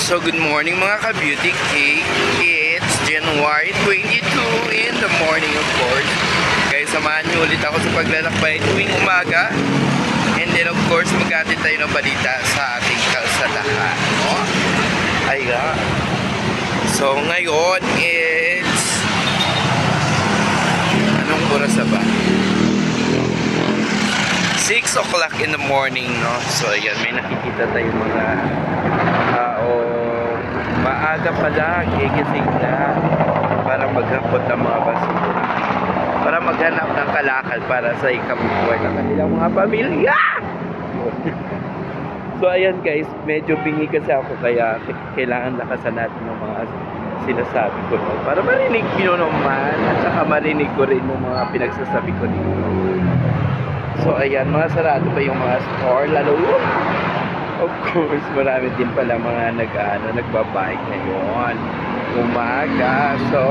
So good morning mga ka-beauty cake. It's January 22 in the morning of course. Kaya samahan niyo ulit ako sa paglalakbay tuwing umaga. And then of course mag-atid tayo ng balita sa ating kalsadahan. No? Ayan. So ngayon it's anong oras na ba? 6 o'clock in the morning, no? So ayan, may nakikita tayo mga tao maaga pa lang, gigising na para maghapot ng mga basura, para maghanap ng kalakal para sa ikabubuhay ng kanilang mga pamilya. So ayan guys, medyo bingi kasi ako kaya kailangan lakasan natin ng mga sinasabi ko, no? Para marinig nyo naman at saka marinig ko rin yung mga pinagsasabi ko dito. So ayan, mga sarado pa yung mga store, lalo of course marami din pala mga nagbabike ngayon umaga. So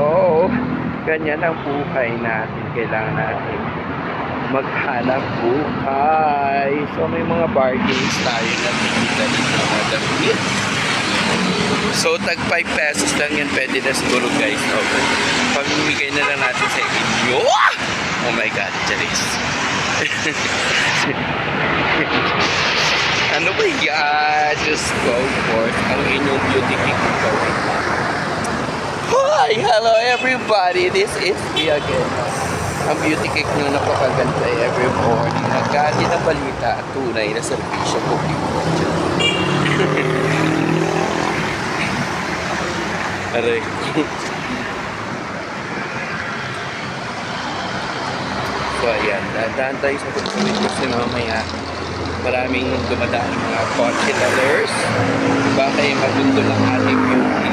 ganyan ang buhay natin, kailangan natin maghanap buhay. So may mga bargains tayo na nakikita dito na damit. So tag 5 pesos lang yan, pwede na siguro guys. Okay, pamimigay na lang natin sa inyo. Oh my god, Charis. Ano ba yan? Just go for ang inyong beauty cake ko. Hi! Hello everybody! This is me again. Ang beauty cake nyo napakaganda every morning. Nagkati ng balita at tunay na servisyo publiko. Aray. So ayan, dadaan tayo sa pagkawin kasi mamaya maraming dumadaan ng mga kotse lovers. Baka yung magundo lang ating beauty.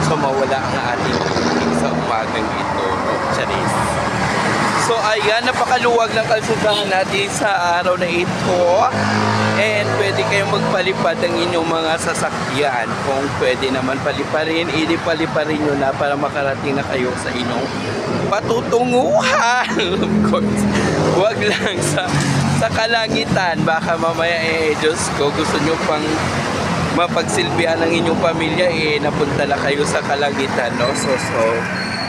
So mawala ang ating beauty sa umagang ito. Charis. So ayan, napakaluwag ng kalsadahan natin sa araw na ito. And pwede kayong magpalipad ng inyong mga sasakyan. Kung pwede naman paliparin, ilipaliparin nyo na para makarating na kayo sa inyong patutunguhan. Of course, huwag lang sa kalangitan. Baka mamaya Diyos ko, gusto nyo pang mapagsilbihan ng inyong pamilya, napunta na kayo sa kalangitan, no? So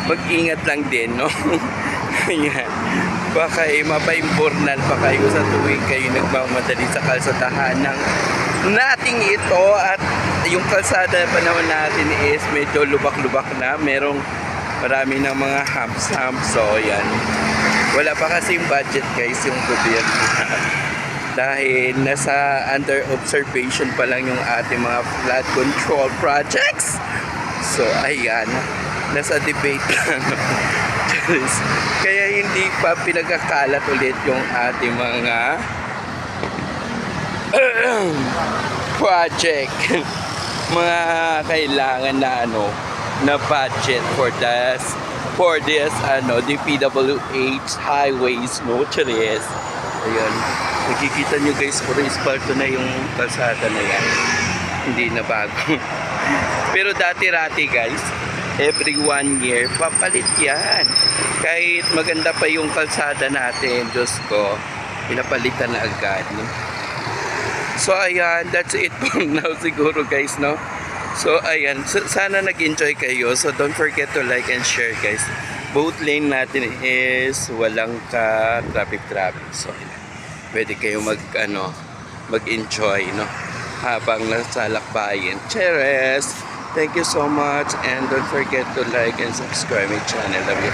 mag-ingat lang din, no? Ayan. Baka mapaimpornal pa kayo sa tuwing kayo nagmamadali sa kalsadahan ng nating ito. At yung kalsada pa naman natin is medyo lubak-lubak na. Marami ng mga humps. So yan, wala pa kasing budget guys yung gobyerno. Dahil nasa under observation pa lang yung ating mga flood control projects. So ayan, nasa debate lang. Kaya hindi pa pinagkakalat ulit yung ating mga project. Mga kailangan na na budget for this DPWH highways, no? Charis. Ayan, nakikita nyo guys, puro ispalto na yung kalsada na yan, hindi na bago. Pero dati-rati guys, every 1 year papalit yan. Kahit maganda pa yung kalsada natin, Diyos ko, pinapalitan na agad, no? So ayan, that's it for now siguro guys, no? So ayan, sana nag-enjoy kayo. So don't forget to like and share guys. Both lane natin is walang ka traffic. So pwede kayo mag-enjoy, no? Habang nasa lakbayin. Cheers! Thank you so much, and don't forget to like and subscribe my channel. Love you.